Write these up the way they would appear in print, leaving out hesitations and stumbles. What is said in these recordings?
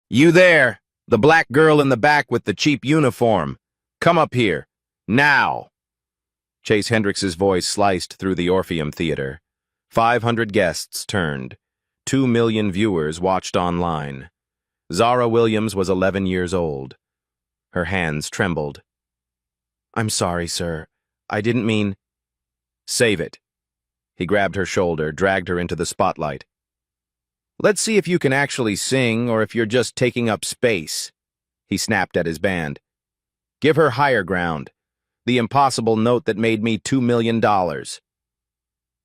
You there, the black girl in the back with the cheap uniform. Come up here. Now. Chase Hendricks's voice sliced through the Orpheum Theater. 500 guests turned. 2 million viewers watched online. Zara Williams was 11 years old. Her hands trembled. I'm sorry, sir. I didn't mean... Save it. He grabbed her shoulder, dragged her into the spotlight. Let's see if you can actually sing or if you're just taking up space. He snapped at his band. Give her higher ground. The impossible note that made me $2 million.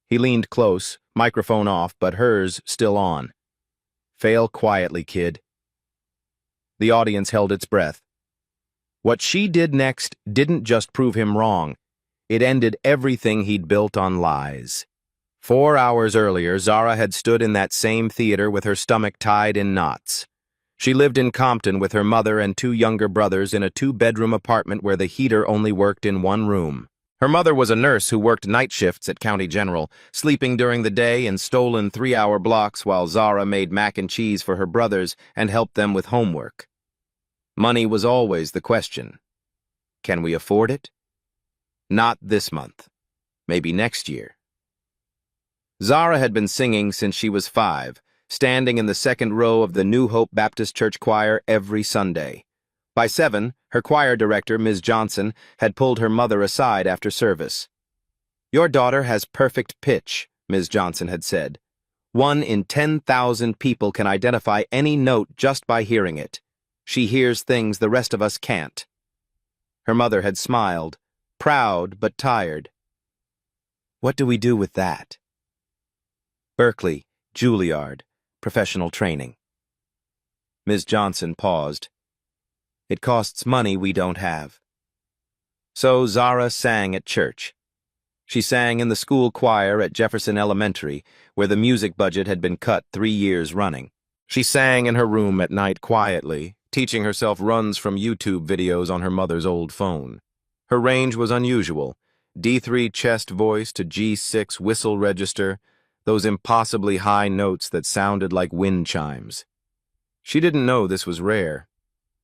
He leaned close, microphone off, but hers still on. Fail quietly, kid. The audience held its breath. What she did next didn't just prove him wrong. It ended everything he'd built on lies. 4 hours earlier, Zara had stood in that same theater with her stomach tied in knots. She lived in Compton with her mother and 2 younger brothers in a 2-bedroom apartment where the heater only worked in 1 room. Her mother was a nurse who worked night shifts at County General, sleeping during the day in stolen 3-hour blocks while Zara made mac and cheese for her brothers and helped them with homework. Money was always the question. Can we afford it? Not this month. Maybe next year. Zara had been singing since she was 5, standing in the second row of the New Hope Baptist Church choir every Sunday. By 7, her choir director, Ms. Johnson, had pulled her mother aside after service. Your daughter has perfect pitch, Ms. Johnson had said. 1 in 10,000 people can identify any note just by hearing it. She hears things the rest of us can't. Her mother had smiled, proud but tired. What do we do with that? Berkeley, Juilliard, professional training. Ms. Johnson paused. It costs money we don't have. So Zara sang at church. She sang in the school choir at Jefferson Elementary, where the music budget had been cut 3 years running. She sang in her room at night quietly, teaching herself runs from YouTube videos on her mother's old phone. Her range was unusual. D3 chest voice to G6 whistle register, those impossibly high notes that sounded like wind chimes. She didn't know this was rare.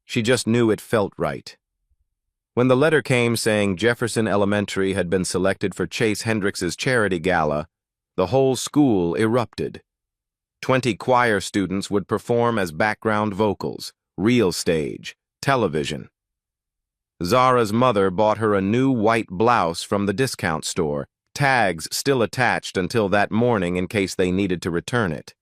She just knew it felt right. When the letter came saying Jefferson Elementary had been selected for Chase Hendricks's charity gala, the whole school erupted. 20 choir students would perform as background vocals, real stage, television. Zara's mother bought her a new white blouse from the discount store, tags still attached until that morning in case they needed to return it.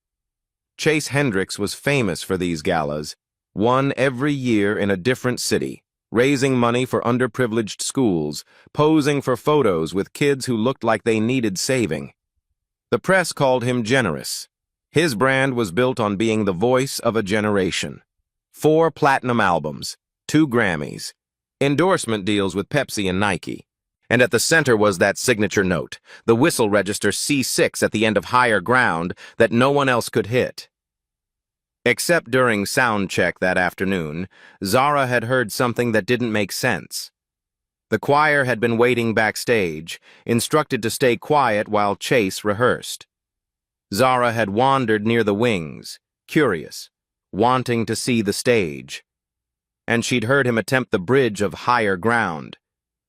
Chase Hendricks was famous for these galas, one every year in a different city, raising money for underprivileged schools, posing for photos with kids who looked like they needed saving. The press called him generous. His brand was built on being the voice of a generation. 4 platinum albums, 2 Grammys, endorsement deals with Pepsi and Nike. And at the center was that signature note, the whistle register C6 at the end of higher ground that no one else could hit. Except during sound check that afternoon, Zara had heard something that didn't make sense. The choir had been waiting backstage, instructed to stay quiet while Chase rehearsed. Zara had wandered near the wings, curious, wanting to see the stage. And she'd heard him attempt the bridge of higher ground.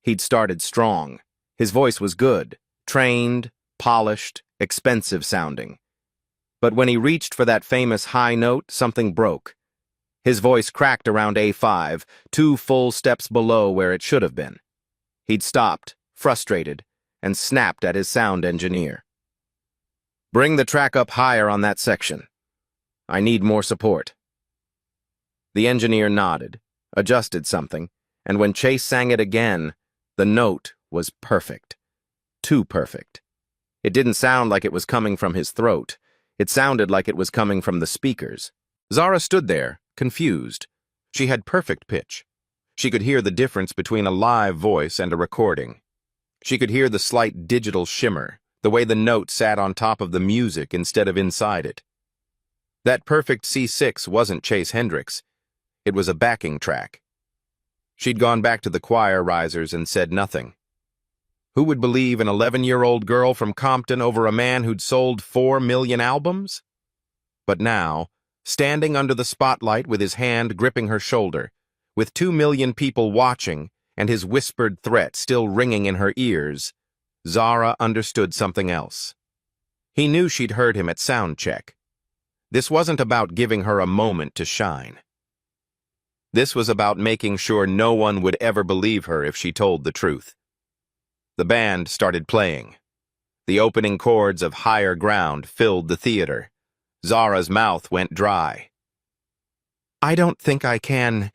He'd started strong. His voice was good, trained, polished, expensive sounding. But when he reached for that famous high note, something broke. His voice cracked around A5, 2 full steps below where it should have been. He'd stopped, frustrated, and snapped at his sound engineer. Bring the track up higher on that section. I need more support. The engineer nodded, adjusted something, and when Chase sang it again, the note was perfect. Too perfect. It didn't sound like it was coming from his throat. It sounded like it was coming from the speakers. Zara stood there, confused. She had perfect pitch. She could hear the difference between a live voice and a recording. She could hear the slight digital shimmer, the way the note sat on top of the music instead of inside it. That perfect C6 wasn't Chase Hendricks. It was a backing track. She'd gone back to the choir risers and said nothing. Who would believe an 11-year-old girl from Compton over a man who'd sold 4 million albums? But now, Standing under the spotlight with his hand gripping her shoulder, with 2 million people watching and his whispered threat still ringing in her ears, Zara understood something else. He knew she'd heard him at sound check. This wasn't about giving her a moment to shine. This was about making sure no one would ever believe her if she told the truth. The band started playing. The opening chords of Higher Ground filled the theater. Zara's mouth went dry. "I don't think I can,"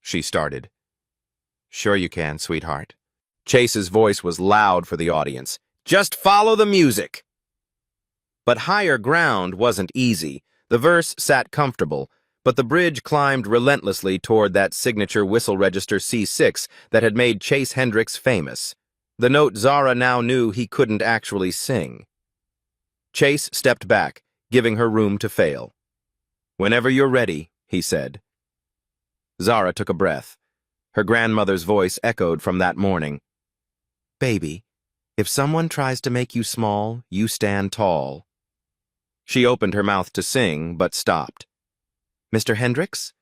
she started. "Sure you can, sweetheart." Chase's voice was loud for the audience. "Just follow the music." But Higher Ground wasn't easy. The verse sat comfortable, but the bridge climbed relentlessly toward that signature whistle register C6 that had made Chase Hendricks famous. The note Zara now knew he couldn't actually sing. Chase stepped back, giving her room to fail. "Whenever you're ready," he said. Zara took a breath. Her grandmother's voice echoed from that morning. "Baby, if someone tries to make you small, you stand tall." She opened her mouth to sing, but stopped. "Mr. Hendricks?"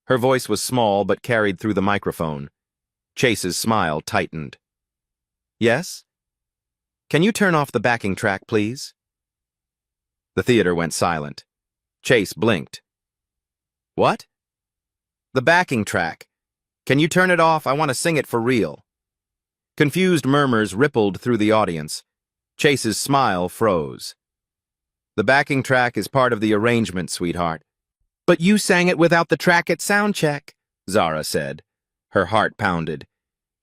Her voice was small but carried through the microphone. Chase's smile tightened. "Yes? Can you turn off the backing track, please?" The theater went silent. Chase blinked. "What?" "The backing track. Can you turn it off? I want to sing it for real." Confused murmurs rippled through the audience. Chase's smile froze. "The backing track is part of the arrangement, sweetheart." "But you sang it without the track at sound check," Zara said. Her heart pounded.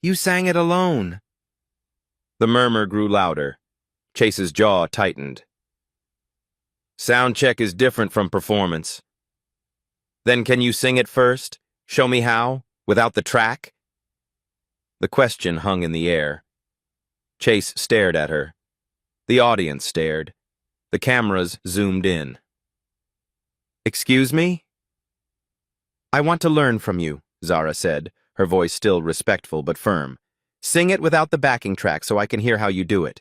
"You sang it alone." The murmur grew louder. Chase's jaw tightened. "Sound check is different from performance." "Then can you sing it first? Show me how, without the track?" The question hung in the air. Chase stared at her. The audience stared. The cameras zoomed in. "Excuse me?" "I want to learn from you," Zara said, her voice still respectful but firm. "Sing it without the backing track so I can hear how you do it."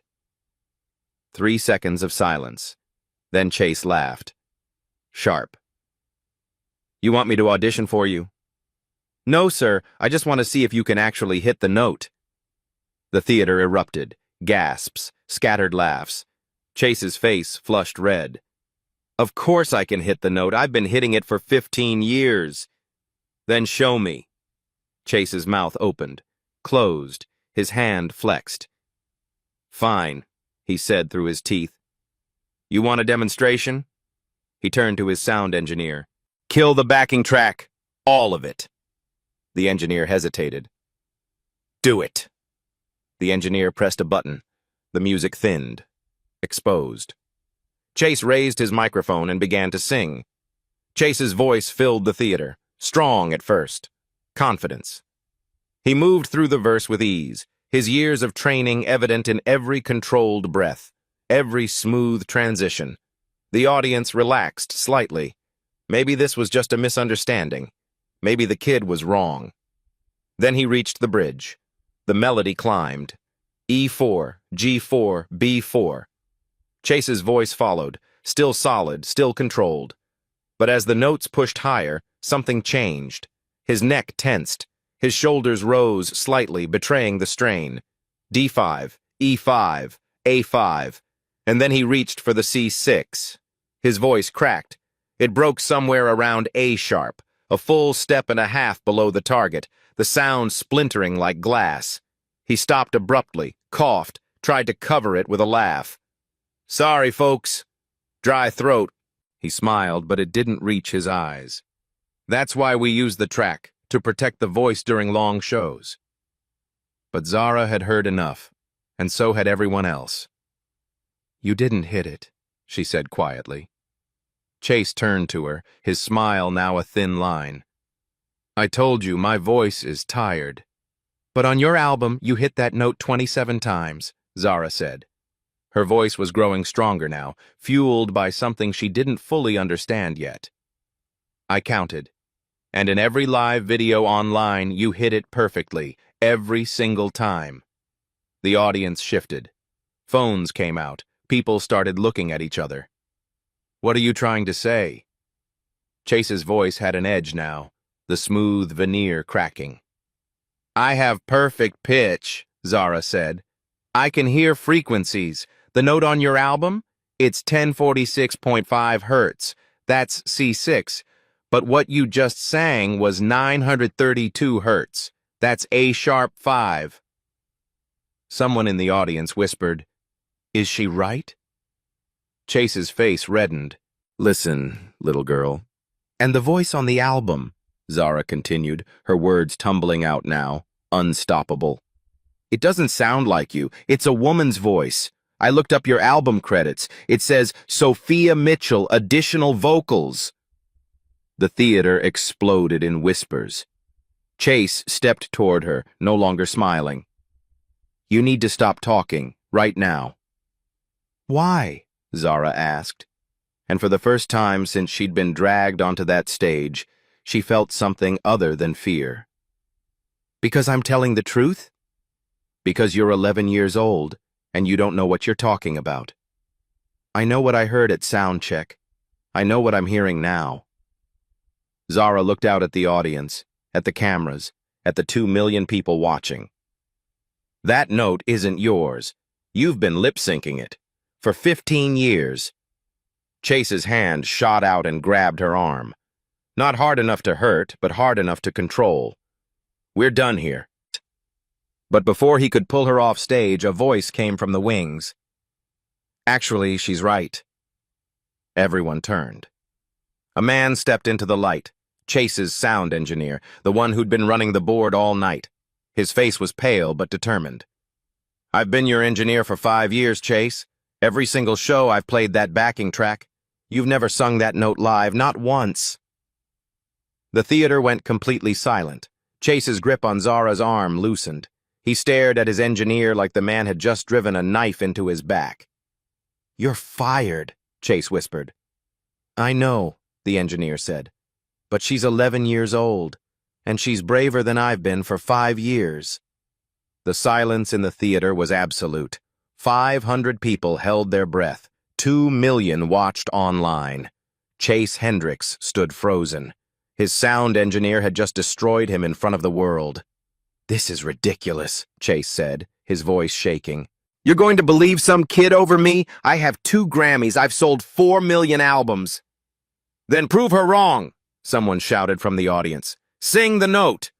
3 seconds of silence. Then Chase laughed. Sharp. "You want me to audition for you?" "No, sir. I just want to see if you can actually hit the note." The theater erupted. Gasps, scattered laughs. Chase's face flushed red. "Of course I can hit the note. I've been hitting it for 15 years. "Then show me." Chase's mouth opened, closed, his hand flexed. "Fine," he said through his teeth. "You want a demonstration?" He turned to his sound engineer. "Kill the backing track. All of it." The engineer hesitated. "Do it." The engineer pressed a button. The music thinned. Exposed. Chase raised his microphone and began to sing. Chase's voice filled the theater, strong at first. Confidence. He moved through the verse with ease, his years of training evident in every controlled breath, every smooth transition. The audience relaxed slightly. Maybe this was just a misunderstanding. Maybe the kid was wrong. Then he reached the bridge. The melody climbed. E4, G4, B4. Chase's voice followed, still solid, still controlled. But as the notes pushed higher, something changed. His neck tensed. His shoulders rose slightly, betraying the strain. D5, E5, A5. And then he reached for the C6. His voice cracked. It broke somewhere around A sharp, a full step and a half below the target, the sound splintering like glass. He stopped abruptly, coughed, tried to cover it with a laugh. "Sorry, folks. Dry throat." He smiled, but it didn't reach his eyes. "That's why we use the track, to protect the voice during long shows." But Zara had heard enough, and so had everyone else. "You didn't hit it," she said quietly. Chase turned to her, his smile now a thin line. "I told you my voice is tired." "But on your album, you hit that note 27 times, Zara said. Her voice was growing stronger now, fueled by something she didn't fully understand yet. "I counted. And in every live video online, you hit it perfectly, every single time." The audience shifted. Phones came out. People started looking at each other. "What are you trying to say?" Chase's voice had an edge now, the smooth veneer cracking. I have perfect pitch, Zara said. I can hear frequencies. The note on your album? It's 1046.5 hertz. That's C6. But what you just sang was 932 hertz. That's A-sharp 5. Someone in the audience whispered, Is she right? Chase's face reddened. Listen, little girl. And the voice on the album, Zara continued, her words tumbling out now, unstoppable. It doesn't sound like you. It's a woman's voice. I looked up your album credits. It says, Sophia Mitchell, additional vocals. The theater exploded in whispers. Chase stepped toward her, no longer smiling. You need to stop talking, right now. Why? Zara asked. And for the first time since she'd been dragged onto that stage, she felt something other than fear. Because I'm telling the truth? Because you're 11 years old, and you don't know what you're talking about. I know what I heard at sound check. I know what I'm hearing now. Zara looked out at the audience, at the cameras, at the 2 million people watching. That note isn't yours. You've been lip-syncing it. For 15 years. Chase's hand shot out and grabbed her arm. Not hard enough to hurt, but hard enough to control. We're done here. But before he could pull her off stage, a voice came from the wings. Actually, she's right. Everyone turned. A man stepped into the light, Chase's sound engineer, the one who'd been running the board all night. His face was pale but determined. I've been your engineer for 5 years, Chase. Every single show I've played that backing track. You've never sung that note live, not once. The theater went completely silent. Chase's grip on Zara's arm loosened. He stared at his engineer like the man had just driven a knife into his back. You're fired, Chase whispered. I know, the engineer said. But she's 11 years old, and she's braver than I've been for 5 years. The silence in the theater was absolute. 500 people held their breath. 2 million watched online. Chase Hendricks stood frozen. His sound engineer had just destroyed him in front of the world. This is ridiculous, Chase said, his voice shaking. You're going to believe some kid over me? I have 2 Grammys. I've sold 4 million albums. Then prove her wrong, someone shouted from the audience. Sing the note.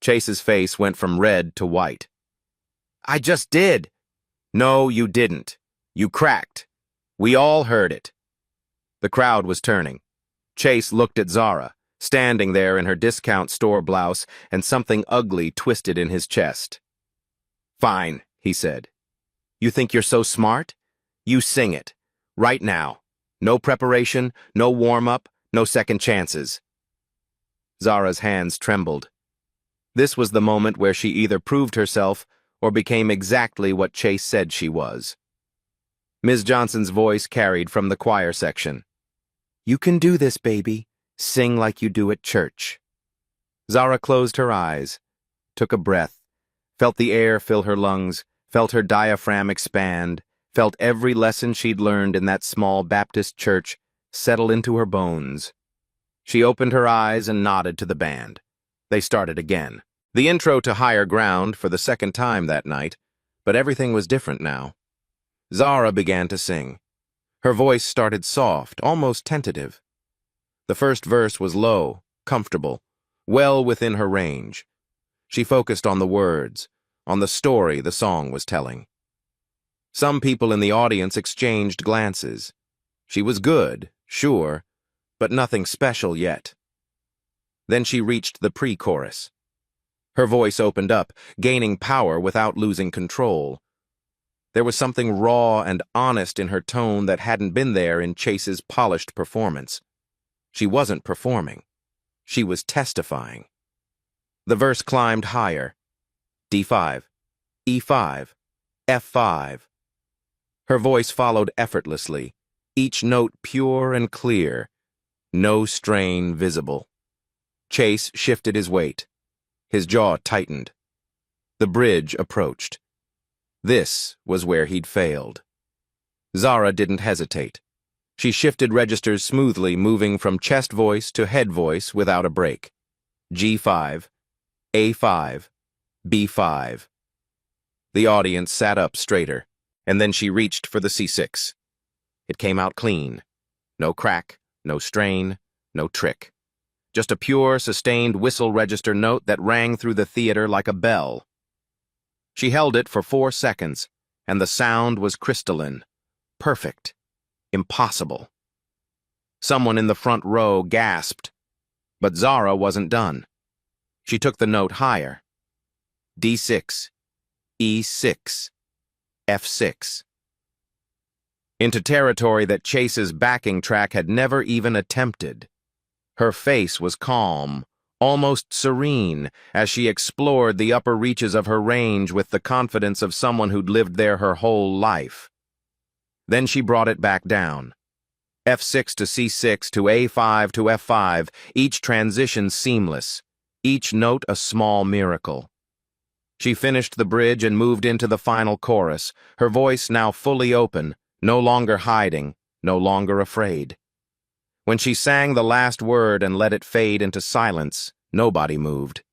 Chase's face went from red to white. I just did. No, you didn't. You cracked. We all heard it. The crowd was turning. Chase looked at Zara, standing there in her discount store blouse and something ugly twisted in his chest. Fine, he said. You think you're so smart? You sing it. Right now. No preparation, no warm-up, no second chances. Zara's hands trembled. This was the moment where she either proved herself or became exactly what Chase said she was. Ms. Johnson's voice carried from the choir section. You can do this, baby. Sing like you do at church. Zara closed her eyes, took a breath, felt the air fill her lungs, felt her diaphragm expand, felt every lesson she'd learned in that small Baptist church settle into her bones. She opened her eyes and nodded to the band. They started again. The intro to Higher Ground for the second time that night, but everything was different now. Zara began to sing. Her voice started soft, almost tentative. The first verse was low, comfortable, well within her range. She focused on the words, on the story the song was telling. Some people in the audience exchanged glances. She was good, sure, but nothing special yet. Then she reached the pre-chorus. Her voice opened up, gaining power without losing control. There was something raw and honest in her tone that hadn't been there in Chase's polished performance. She wasn't performing. She was testifying. The verse climbed higher. D5, E5, F5. Her voice followed effortlessly, each note pure and clear, no strain visible. Chase shifted his weight. His jaw tightened. The bridge approached. This was where he'd failed. Zara didn't hesitate. She shifted registers smoothly, moving from chest voice to head voice without a break. G5, A5, B5. The audience sat up straighter, and then she reached for the C6. It came out clean. No crack, no strain, no trick. Just a pure, sustained whistle register note that rang through the theater like a bell. She held it for 4 seconds, and the sound was crystalline. Perfect. Impossible. Someone in the front row gasped, but Zara wasn't done. She took the note higher. D6, E6, F6. Into territory that Chase's backing track had never even attempted. Her face was calm, almost serene, as she explored the upper reaches of her range with the confidence of someone who'd lived there her whole life. Then she brought it back down. F6 to C6 to A5 to F5, each transition seamless, each note a small miracle. She finished the bridge and moved into the final chorus, her voice now fully open, no longer hiding, no longer afraid. When she sang the last word and let it fade into silence, nobody moved.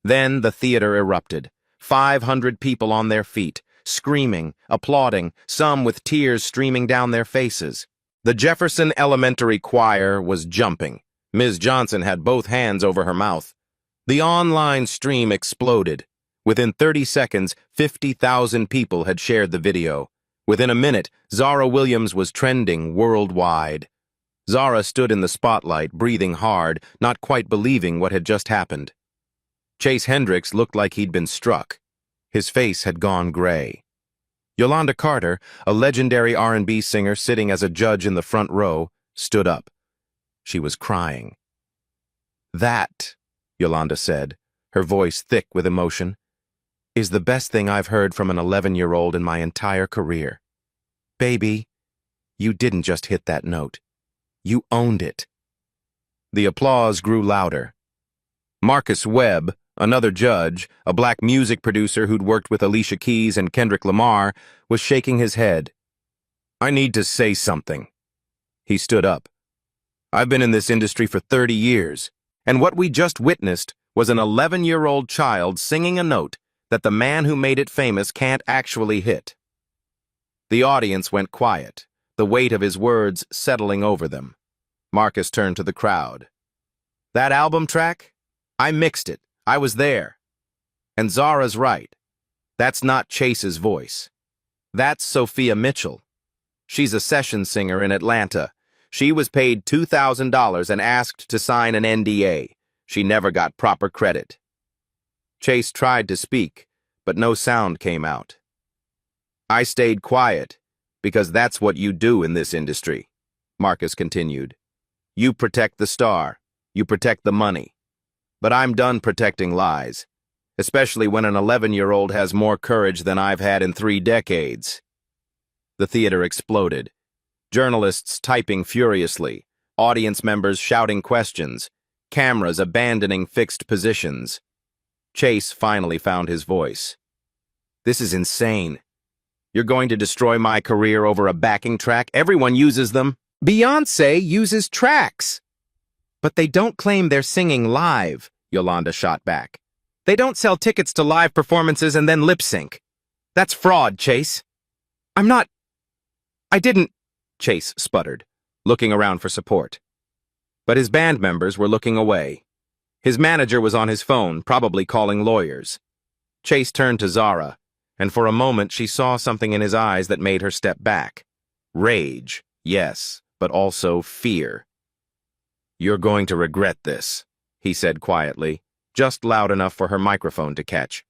Then the theater erupted, 500 people on their feet, screaming, applauding, some with tears streaming down their faces. The Jefferson Elementary Choir was jumping. Ms. Johnson had both hands over her mouth. The online stream exploded. Within 30 seconds, 50,000 people had shared the video. Within a minute, Zara Williams was trending worldwide. Zara stood in the spotlight, breathing hard, not quite believing what had just happened. Chase Hendricks looked like he'd been struck. His face had gone gray. Yolanda Carter, a legendary R&B singer sitting as a judge in the front row, stood up. She was crying. "That," Yolanda said, her voice thick with emotion, "is the best thing I've heard from an 11-year-old in my entire career. Baby, you didn't just hit that note. You owned it." The applause grew louder. Marcus Webb, another judge, a black music producer who'd worked with Alicia Keys and Kendrick Lamar, was shaking his head. "I need to say something." He stood up. "I've been in this industry for 30 years, and what we just witnessed was an 11-year-old child singing a note that the man who made it famous can't actually hit." The audience went quiet, the weight of his words settling over them. Marcus turned to the crowd. "That album track? I mixed it. I was there. And Zara's right. That's not Chase's voice. That's Sophia Mitchell. She's a session singer in Atlanta. She was paid $2,000 and asked to sign an NDA. She never got proper credit." Chase tried to speak, but no sound came out. "I stayed quiet because that's what you do in this industry," Marcus continued. "You protect the star. You protect the money. But I'm done protecting lies, especially when an 11-year-old has more courage than I've had in 3 decades. The theater exploded. Journalists typing furiously, audience members shouting questions, cameras abandoning fixed positions. Chase finally found his voice. "This is insane. You're going to destroy my career over a backing track? Everyone uses them. Beyoncé uses tracks." "But they don't claim they're singing live," Yolanda shot back. "They don't sell tickets to live performances and then lip sync. That's fraud, Chase." I didn't," Chase sputtered, looking around for support. But his band members were looking away. His manager was on his phone, probably calling lawyers. Chase turned to Zara, and for a moment she saw something in his eyes that made her step back. Rage, yes, but also fear. "You're going to regret this," he said quietly, just loud enough for her microphone to catch.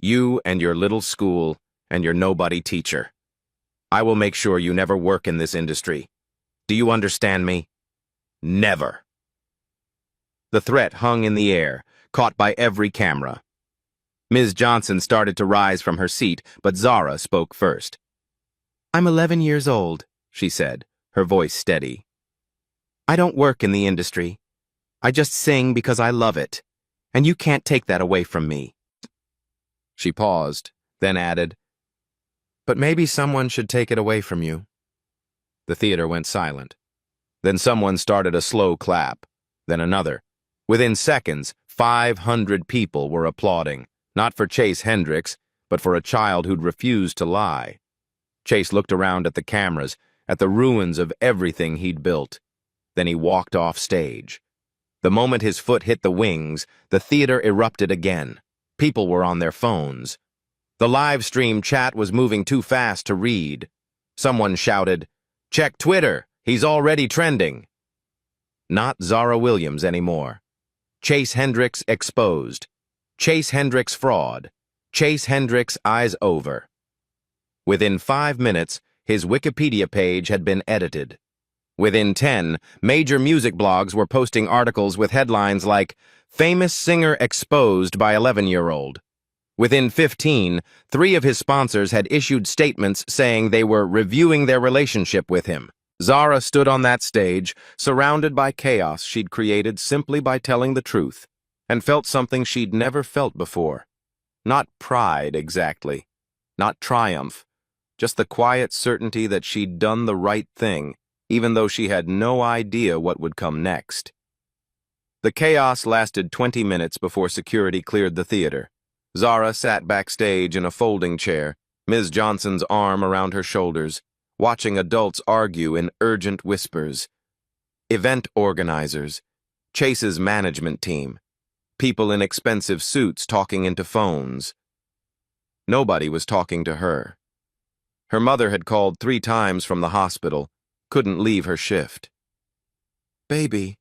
"You and your little school and your nobody teacher. I will make sure you never work in this industry. Do you understand me? Never." The threat hung in the air, caught by every camera. Ms. Johnson started to rise from her seat, but Zara spoke first. "I'm 11 years old," she said, her voice steady. "I don't work in the industry. I just sing because I love it, and you can't take that away from me." She paused, then added, "But maybe someone should take it away from you." The theater went silent. Then someone started a slow clap, then another. Within seconds, 500 people were applauding, not for Chase Hendricks, but for a child who'd refused to lie. Chase looked around at the cameras, at the ruins of everything he'd built. Then he walked off stage. The moment his foot hit the wings, the theater erupted again. People were on their phones. The live stream chat was moving too fast to read. Someone shouted, "Check Twitter, he's already trending." Not Zara Williams anymore. Chase Hendricks exposed. Chase Hendricks fraud. Chase Hendricks eyes over. Within 5 minutes, his Wikipedia page had been edited. Within 10, major music blogs were posting articles with headlines like, "Famous singer exposed by 11-year-old." Within 15, 3 of his sponsors had issued statements saying they were reviewing their relationship with him. Zara stood on that stage, surrounded by chaos she'd created simply by telling the truth, and felt something she'd never felt before. Not pride, exactly. Not triumph. Just the quiet certainty that she'd done the right thing, even though she had no idea what would come next. The chaos lasted 20 minutes before security cleared the theater. Zara sat backstage in a folding chair, Ms. Johnson's arm around her shoulders, watching adults argue in urgent whispers. Event organizers, Chase's management team, people in expensive suits talking into phones. Nobody was talking to her. Her mother had called 3 times from the hospital, couldn't leave her shift. "Baby,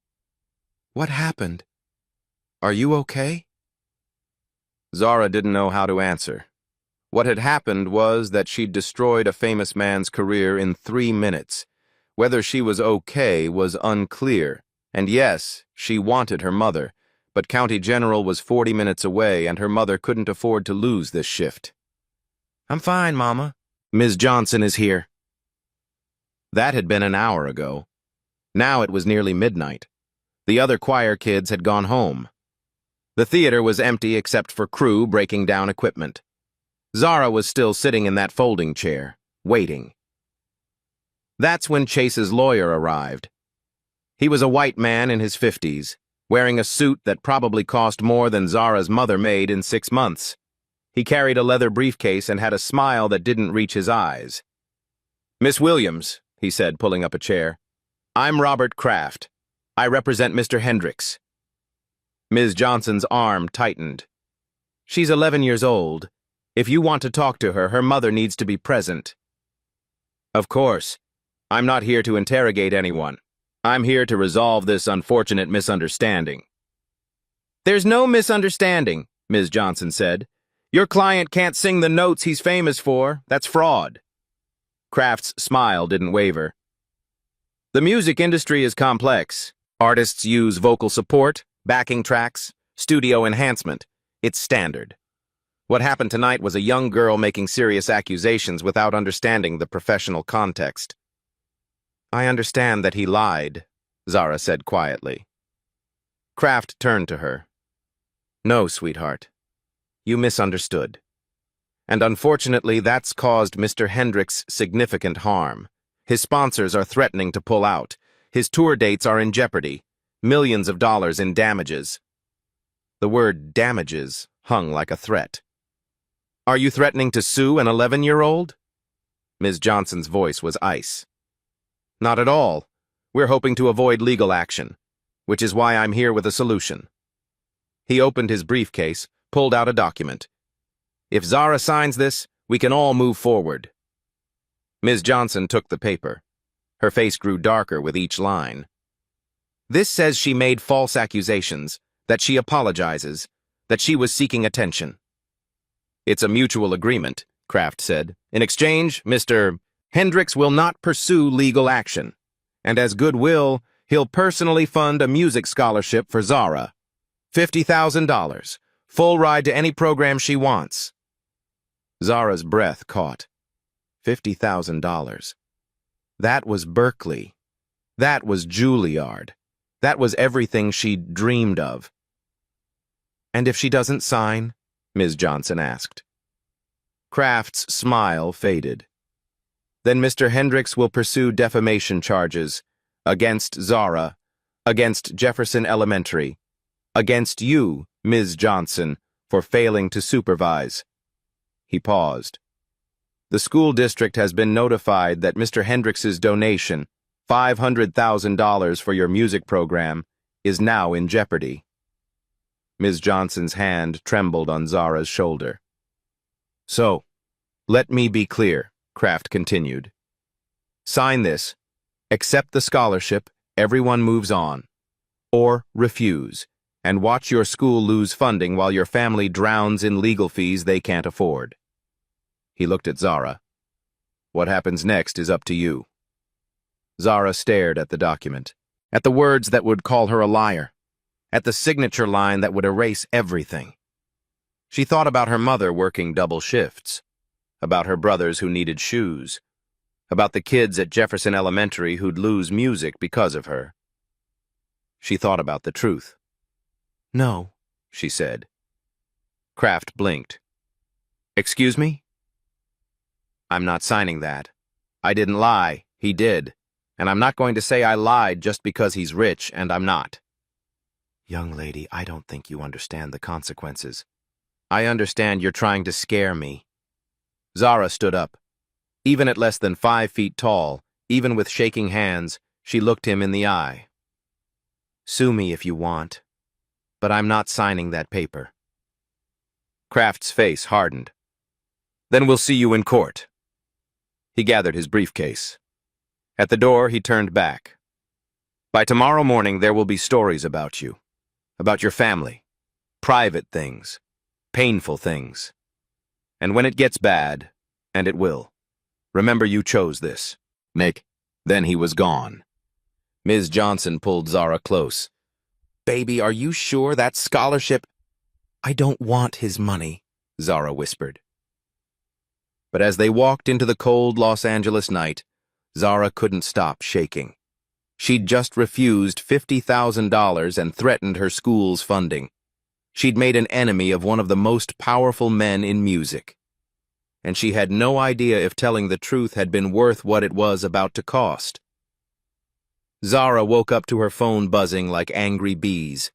what happened? Are you okay?" Zara didn't know how to answer. What had happened was that she'd destroyed a famous man's career in 3 minutes. Whether she was okay was unclear, and yes, she wanted her mother, but County General was 40 minutes away and her mother couldn't afford to lose this shift. "I'm fine, Mama. Ms. Johnson is here." That had been an hour ago. Now it was nearly midnight. The other choir kids had gone home. The theater was empty except for crew breaking down equipment. Zara was still sitting in that folding chair, waiting. That's when Chase's lawyer arrived. He was a white man in his 50s, wearing a suit that probably cost more than Zara's mother made in 6 months. He carried a leather briefcase and had a smile that didn't reach his eyes. "Miss Williams," he said, pulling up a chair. "I'm Robert Kraft. I represent Mr. Hendricks." Ms. Johnson's arm tightened. "She's 11 years old. If you want to talk to her, her mother needs to be present." "Of course. I'm not here to interrogate anyone. I'm here to resolve this unfortunate misunderstanding." "There's no misunderstanding," Ms. Johnson said. "Your client can't sing the notes he's famous for. That's fraud." Kraft's smile didn't waver. "The music industry is complex. Artists use vocal support, backing tracks, studio enhancement. It's standard. What happened tonight was a young girl making serious accusations without understanding the professional context." "I understand that he lied," Zara said quietly. Kraft turned to her. "No, sweetheart. You misunderstood. And unfortunately, that's caused Mr. Hendricks significant harm. His sponsors are threatening to pull out. His tour dates are in jeopardy. Millions of dollars in damages." The word damages hung like a threat. "Are you threatening to sue an 11-year-old? Ms. Johnson's voice was ice. "Not at all. We're hoping to avoid legal action, which is why I'm here with a solution." He opened his briefcase, pulled out a document. "If Zara signs this, we can all move forward." Ms. Johnson took the paper. Her face grew darker with each line. "This says she made false accusations, that she apologizes, that she was seeking attention." "It's a mutual agreement," Kraft said. "In exchange, Mr. Hendricks will not pursue legal action. And as goodwill, he'll personally fund a music scholarship for Zara. $50,000. Full ride to any program she wants." Zara's breath caught. $50,000. That was Berkeley. That was Juilliard. That was everything she'd dreamed of. "And if she doesn't sign?" Ms. Johnson asked. Kraft's smile faded. Then Mr. Hendricks will pursue defamation charges against Zara, against Jefferson Elementary, against you, Ms. Johnson, for failing to supervise." He paused. "The school district has been notified that Mr. Hendricks's donation, $500,000 for your music program, is now in jeopardy." Ms. Johnson's hand trembled on Zara's shoulder. "So, let me be clear," Kraft continued. "Sign this, accept the scholarship, everyone moves on, or refuse, and watch your school lose funding while your family drowns in legal fees they can't afford." He looked at Zara. "What happens next is up to you." Zara stared at the document, at the words that would call her a liar, at the signature line that would erase everything. She thought about her mother working double shifts, about her brothers who needed shoes, about the kids at Jefferson Elementary who'd lose music because of her. She thought about the truth. "No," she said. Kraft blinked. "Excuse me?" "I'm not signing that. I didn't lie, he did. And I'm not going to say I lied just because he's rich and I'm not." "Young lady, I don't think you understand the consequences." "I understand you're trying to scare me." Zara stood up. Even at less than 5 feet tall, even with shaking hands, she looked him in the eye. "Sue me if you want, but I'm not signing that paper." Kraft's face hardened. "Then we'll see you in court." He gathered his briefcase. At the door, he turned back. "By tomorrow morning, there will be stories about you, about your family, private things, painful things. And when it gets bad, and it will, remember you chose this." Nick. Then he was gone. Ms. Johnson pulled Zara close. "Baby, are you sure that scholarship—" "I don't want his money," Zara whispered. But as they walked into the cold Los Angeles night, Zara couldn't stop shaking. She'd just refused $50,000 and threatened her school's funding. She'd made an enemy of one of the most powerful men in music. And she had no idea if telling the truth had been worth what it was about to cost. Zara woke up to her phone buzzing like angry bees.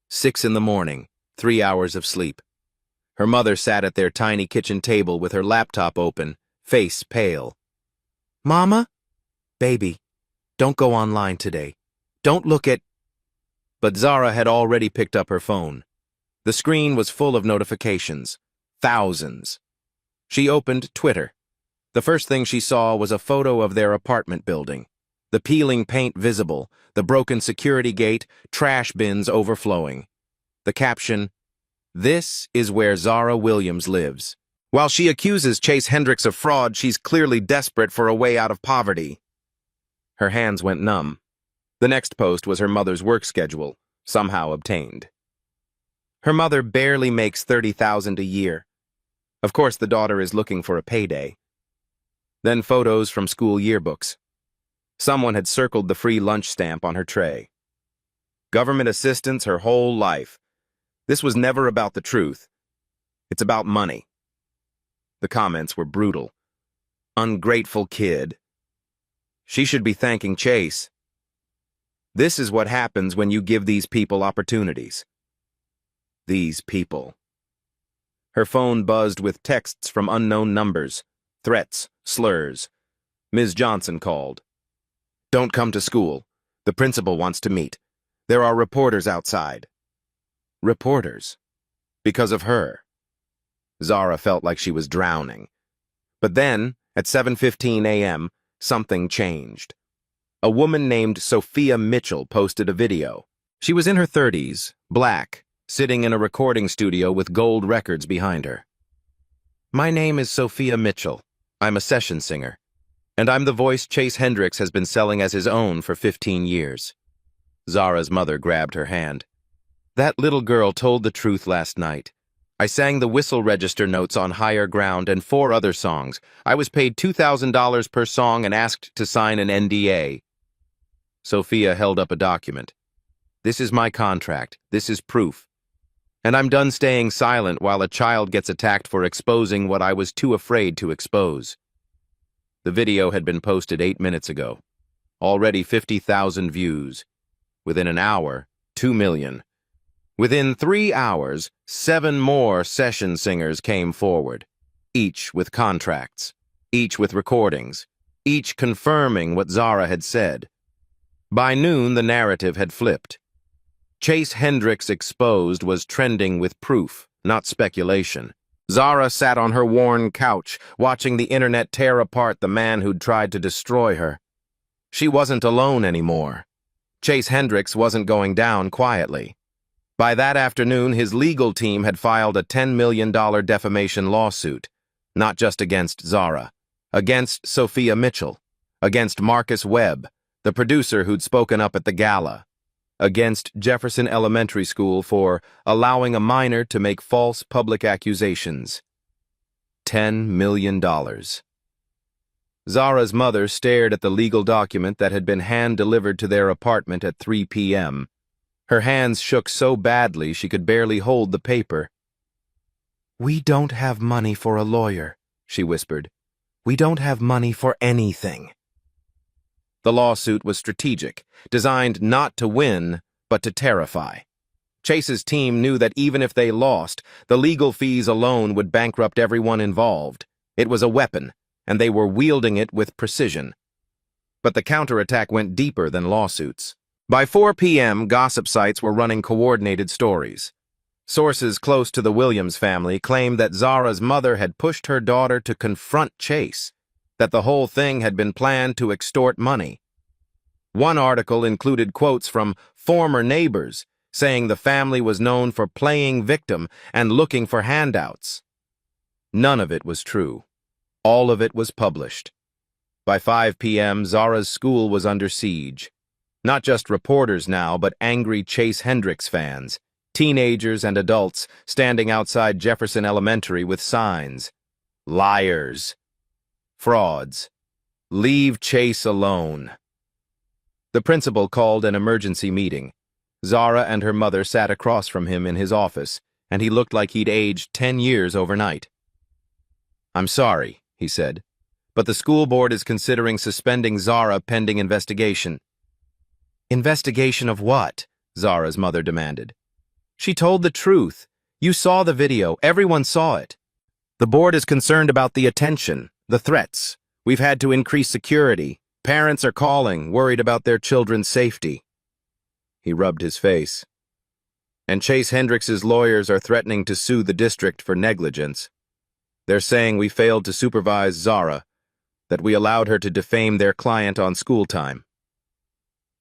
6 in the morning, 3 hours of sleep. Her mother sat at their tiny kitchen table with her laptop open, face pale. "Mama? Baby, don't go online today. Don't look at—" But Zara had already picked up her phone. The screen was full of notifications. Thousands. She opened Twitter. The first thing she saw was a photo of their apartment building. The peeling paint visible, the broken security gate, trash bins overflowing. The caption, "This is where Zara Williams lives. While she accuses Chase Hendricks of fraud, she's clearly desperate for a way out of poverty." Her hands went numb. The next post was her mother's work schedule, somehow obtained. Her mother barely makes $30,000 a year. Of course, the daughter is looking for a payday. Then photos from school yearbooks. Someone had circled the free lunch stamp on her tray. Government assistance her whole life. This was never about the truth. It's about money. The comments were brutal. "Ungrateful kid. She should be thanking Chase." This is what happens when you give these people opportunities. These people. Her phone buzzed with texts from unknown numbers, threats, slurs. Ms. Johnson called. "Don't come to school. The principal wants to meet. There are reporters outside." Reporters. Because of her. Zara felt like she was drowning. But then, at 7:15 a.m., something changed. A woman named Sophia Mitchell posted a video. She was in her 30s, black, sitting in a recording studio with gold records behind her. "My name is Sophia Mitchell. I'm a session singer. And I'm the voice Chase Hendricks has been selling as his own for 15 years. Zara's mother grabbed her hand. "That little girl told the truth last night. I sang the whistle register notes on Higher Ground and 4 other songs. I was paid $2,000 per song and asked to sign an NDA. Sophia held up a document. "This is my contract. This is proof. And I'm done staying silent while a child gets attacked for exposing what I was too afraid to expose." The video had been posted 8 minutes ago. Already 50,000 views. Within an hour, 2 million. Within 3 hours, 7 more session singers came forward, each with contracts, each with recordings, each confirming what Zara had said. By noon, the narrative had flipped. Chase Hendricks Exposed was trending with proof, not speculation. Zara sat on her worn couch, watching the internet tear apart the man who'd tried to destroy her. She wasn't alone anymore. Chase Hendricks wasn't going down quietly. By that afternoon, his legal team had filed a $10 million defamation lawsuit, not just against Zara, against Sophia Mitchell, against Marcus Webb, the producer who'd spoken up at the gala, against Jefferson Elementary School for allowing a minor to make false public accusations. $10 million. Zara's mother stared at the legal document that had been hand-delivered to their apartment at 3 p.m. Her hands shook so badly she could barely hold the paper. "We don't have money for a lawyer," she whispered. "We don't have money for anything." The lawsuit was strategic, designed not to win, but to terrify. Chase's team knew that even if they lost, the legal fees alone would bankrupt everyone involved. It was a weapon, and they were wielding it with precision. But the counterattack went deeper than lawsuits. By 4 p.m., gossip sites were running coordinated stories. Sources close to the Williams family claimed that Zara's mother had pushed her daughter to confront Chase, that the whole thing had been planned to extort money. One article included quotes from former neighbors saying the family was known for playing victim and looking for handouts. None of it was true. All of it was published. By 5 p.m., Zara's school was under siege. Not just reporters now, but angry Chase Hendricks fans, teenagers and adults standing outside Jefferson Elementary with signs. Liars. Frauds. Leave Chase alone. The principal called an emergency meeting. Zara and her mother sat across from him in his office, and he looked like he'd aged 10 years overnight. "I'm sorry," he said, "but the school board is considering suspending Zara pending investigation." "Investigation of what?" Zara's mother demanded. "She told the truth. You saw the video. Everyone saw it. The board is concerned about the attention, the threats. We've had to increase security. Parents are calling, worried about their children's safety." He rubbed his face. "And Chase Hendricks's lawyers are threatening to sue the district for negligence. They're saying we failed to supervise Zara, that we allowed her to defame their client on school time."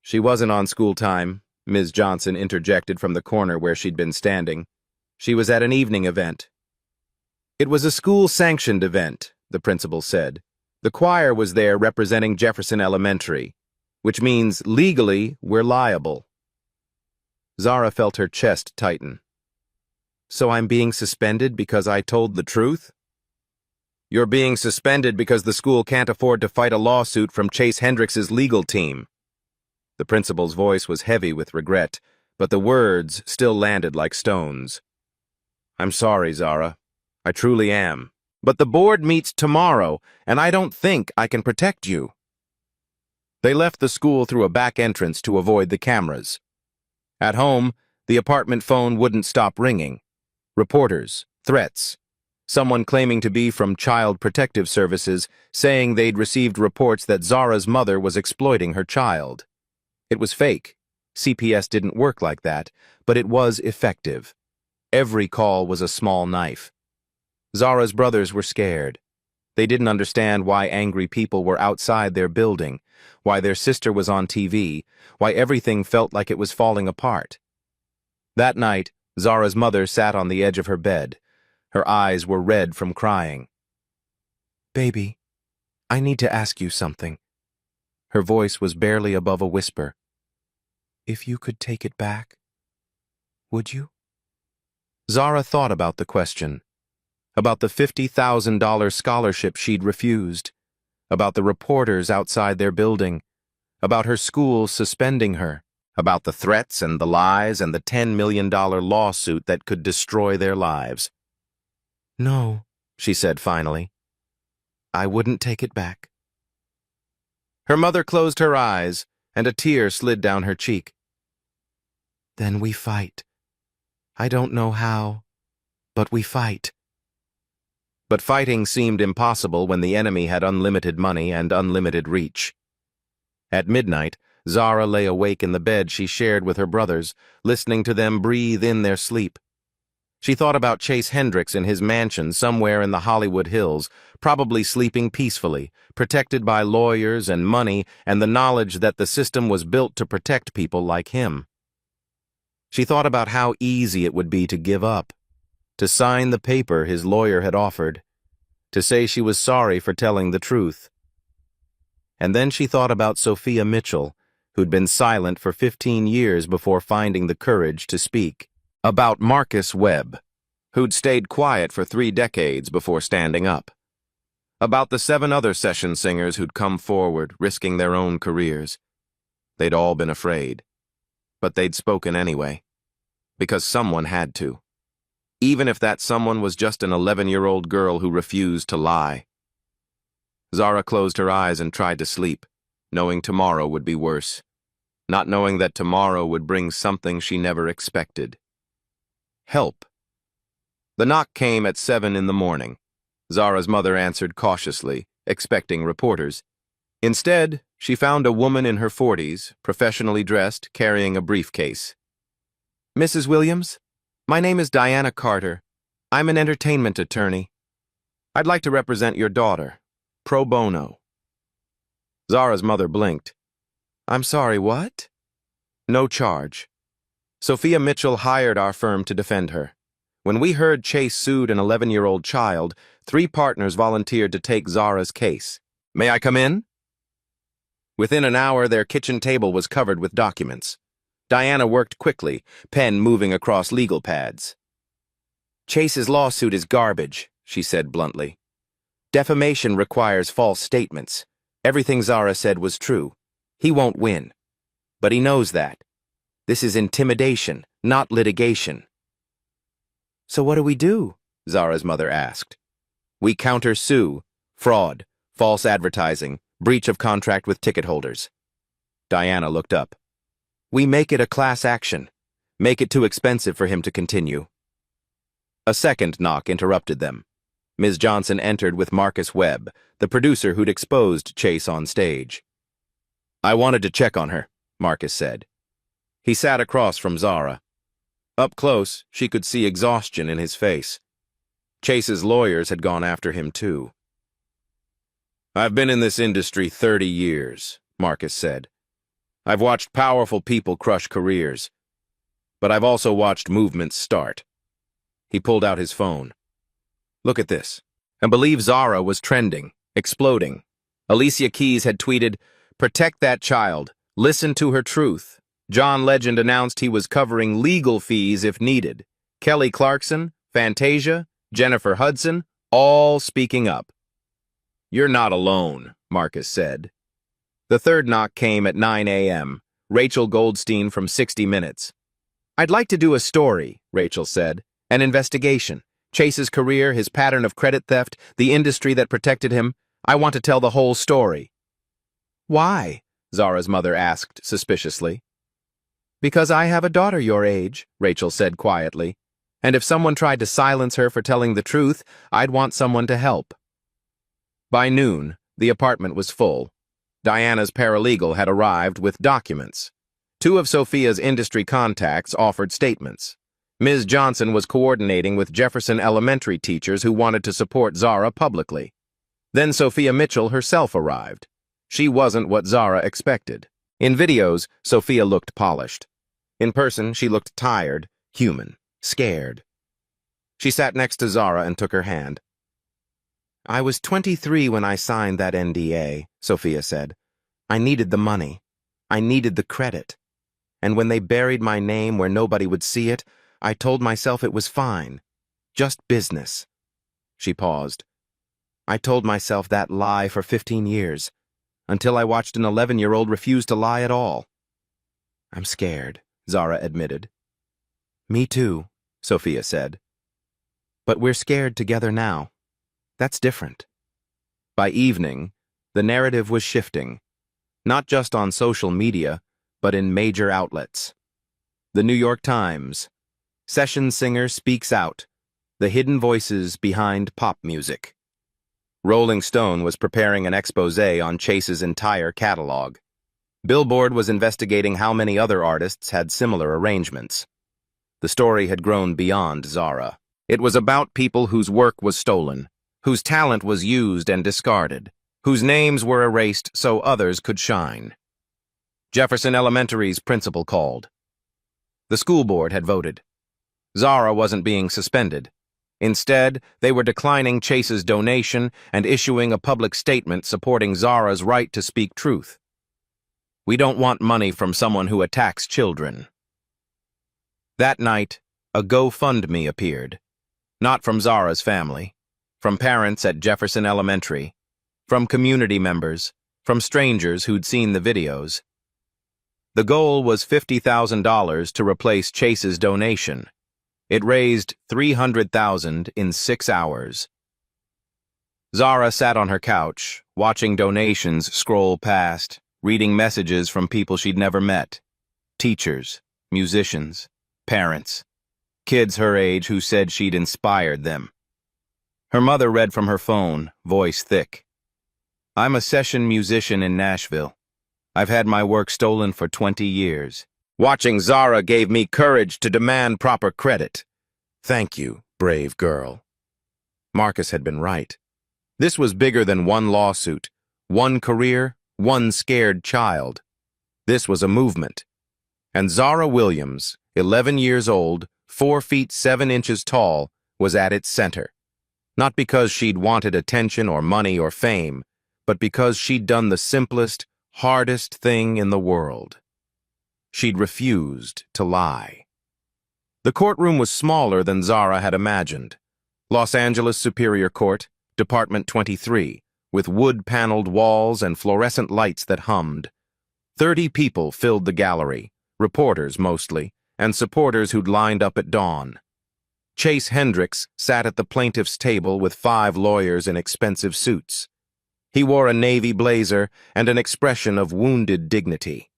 "She wasn't on school time," Ms. Johnson interjected from the corner where she'd been standing. "She was at an evening event." "It was a school-sanctioned event," the principal said. "The choir was there representing Jefferson Elementary, which means legally we're liable." Zara felt her chest tighten. "So I'm being suspended because I told the truth?" "You're being suspended because the school can't afford to fight a lawsuit from Chase Hendricks's legal team." The principal's voice was heavy with regret, but the words still landed like stones. "I'm sorry, Zara. I truly am. But the board meets tomorrow, and I don't think I can protect you." They left the school through a back entrance to avoid the cameras. At home, the apartment phone wouldn't stop ringing. Reporters, threats. Someone claiming to be from Child Protective Services saying they'd received reports that Zara's mother was exploiting her child. It was fake. CPS didn't work like that, but it was effective. Every call was a small knife. Zara's brothers were scared. They didn't understand why angry people were outside their building, why their sister was on TV, why everything felt like it was falling apart. That night, Zara's mother sat on the edge of her bed. Her eyes were red from crying. "Baby, I need to ask you something." Her voice was barely above a whisper. "If you could take it back, would you?" Zara thought about the question. About the $50,000 scholarship she'd refused, about the reporters outside their building, about her school suspending her, about the threats and the lies and the $10 million lawsuit that could destroy their lives. "No," she said finally. "I wouldn't take it back." Her mother closed her eyes, and a tear slid down her cheek. "Then we fight. I don't know how, but we fight." But fighting seemed impossible when the enemy had unlimited money and unlimited reach. At midnight, Zara lay awake in the bed she shared with her brothers, listening to them breathe in their sleep. She thought about Chase Hendricks in his mansion somewhere in the Hollywood Hills, probably sleeping peacefully, protected by lawyers and money and the knowledge that the system was built to protect people like him. She thought about how easy it would be to give up, to sign the paper his lawyer had offered, to say she was sorry for telling the truth. And then she thought about Sophia Mitchell, who'd been silent for 15 years before finding the courage to speak. About Marcus Webb, who'd stayed quiet for 3 decades before standing up. About the 7 other session singers who'd come forward, risking their own careers. They'd all been afraid. But they'd spoken anyway. Because someone had to. Even if that someone was just an 11-year-old girl who refused to lie. Zara closed her eyes and tried to sleep, knowing tomorrow would be worse. Not knowing that tomorrow would bring something she never expected. Help. The knock came at 7 in the morning. Zara's mother answered cautiously, expecting reporters. Instead, she found a woman in her 40s, professionally dressed, carrying a briefcase. "Mrs. Williams, my name is Diana Carter. I'm an entertainment attorney. I'd like to represent your daughter, pro bono." Zara's mother blinked. "I'm sorry, what?" "No charge. Sophia Mitchell hired our firm to defend her. When we heard Chase sued an 11-year-old child, 3 partners volunteered to take Zara's case. May I come in?" Within an hour, their kitchen table was covered with documents. Diana worked quickly, pen moving across legal pads. "Chase's lawsuit is garbage," she said bluntly. "Defamation requires false statements. Everything Zara said was true. He won't win. But he knows that. This is intimidation, not litigation." "So what do we do?" Zara's mother asked. "We counter-sue, fraud, false advertising, breach of contract with ticket holders." Diana looked up. "We make it a class action. Make it too expensive for him to continue." A second knock interrupted them. Ms. Johnson entered with Marcus Webb, the producer who'd exposed Chase on stage. "I wanted to check on her," Marcus said. He sat across from Zara. Up close, she could see exhaustion in his face. Chase's lawyers had gone after him too. "I've been in this industry 30 years, Marcus said. "I've watched powerful people crush careers. But I've also watched movements start." He pulled out his phone. "Look at this." And believe Zara was trending, exploding. Alicia Keys had tweeted, "Protect that child. Listen to her truth." John Legend announced he was covering legal fees if needed. Kelly Clarkson, Fantasia, Jennifer Hudson, all speaking up. "You're not alone," Marcus said. The third knock came at 9 a.m. Rachel Goldstein from 60 Minutes. "I'd like to do a story," Rachel said. "An investigation. Chase's career, his pattern of credit theft, the industry that protected him. I want to tell the whole story." "Why?" Zara's mother asked suspiciously. "Because I have a daughter your age," Rachel said quietly. "And if someone tried to silence her for telling the truth, I'd want someone to help." By noon, the apartment was full. Diana's paralegal had arrived with documents. 2 of Sophia's industry contacts offered statements. Ms. Johnson was coordinating with Jefferson Elementary teachers who wanted to support Zara publicly. Then Sophia Mitchell herself arrived. She wasn't what Zara expected. In videos, Sophia looked polished. In person, she looked tired, human, scared. She sat next to Zara and took her hand. "I was 23 when I signed that NDA," Sophia said. "I needed the money. I needed the credit. And when they buried my name where nobody would see it, I told myself it was fine. Just business." She paused. "I told myself that lie for 15 years, until I watched an 11-year-old refuse to lie at all." "I'm scared," Zara admitted. "Me too," Sophia said. "But we're scared together now. That's different." By evening, the narrative was shifting. not just on social media, but in major outlets. The New York Times. Session singer speaks out. The hidden voices behind pop music. Rolling Stone was preparing an expose on Chase's entire catalog. Billboard was investigating how many other artists had similar arrangements. The story had grown beyond Zara. It was about people whose work was stolen, whose talent was used and discarded, whose names were erased so others could shine. Jefferson Elementary's principal called. The school board had voted. Zara wasn't being suspended. Instead, they were declining Chase's donation and issuing a public statement supporting Zara's right to speak truth. "We don't want money from someone who attacks children." That night, a GoFundMe appeared. Not from Zara's family, from parents at Jefferson Elementary, from community members, from strangers who'd seen the videos. The goal was $50,000 to replace Chase's donation. It raised $300,000 in 6 hours. Zara sat on her couch, watching donations scroll past, reading messages from people she'd never met. Teachers, musicians, parents, kids her age who said she'd inspired them. Her mother read from her phone, voice thick. "I'm a session musician in Nashville. I've had my work stolen for 20 years. Watching Zara gave me courage to demand proper credit. Thank you, brave girl." Marcus had been right. This was bigger than one lawsuit, one career, one scared child. This was a movement. And Zara Williams, 11 years old, 4 feet 7 inches tall, was at its center. Not because she'd wanted attention or money or fame, but because she'd done the simplest, hardest thing in the world. She'd refused to lie. The courtroom was smaller than Zara had imagined. Los Angeles Superior Court, Department 23, with wood-paneled walls and fluorescent lights that hummed. 30 people filled the gallery, reporters mostly, and supporters who'd lined up at dawn. Chase Hendricks sat at the plaintiff's table with 5 lawyers in expensive suits. He wore a navy blazer and an expression of wounded dignity.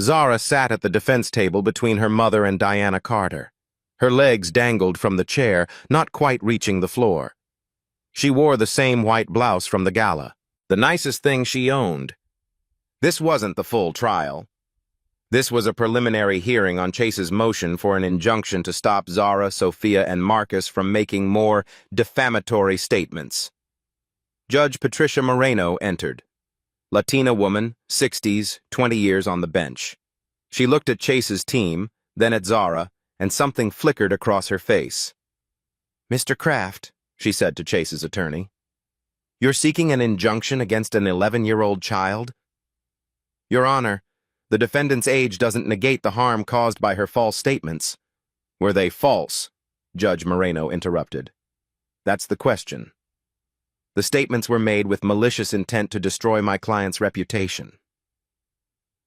Zara sat at the defense table between her mother and Diana Carter. Her legs dangled from the chair, not quite reaching the floor. She wore the same white blouse from the gala, the nicest thing she owned. This wasn't the full trial. This was a preliminary hearing on Chase's motion for an injunction to stop Zara, Sophia, and Marcus from making more defamatory statements. Judge Patricia Moreno entered. Latina woman, 60s, 20 years on the bench. She looked at Chase's team, then at Zara, and something flickered across her face. "Mr. Kraft," she said to Chase's attorney, "you're seeking an injunction against an 11-year-old child?" "Your Honor, the defendant's age doesn't negate the harm caused by her false statements." "Were they false?" Judge Moreno interrupted. "That's the question." "The statements were made with malicious intent to destroy my client's reputation."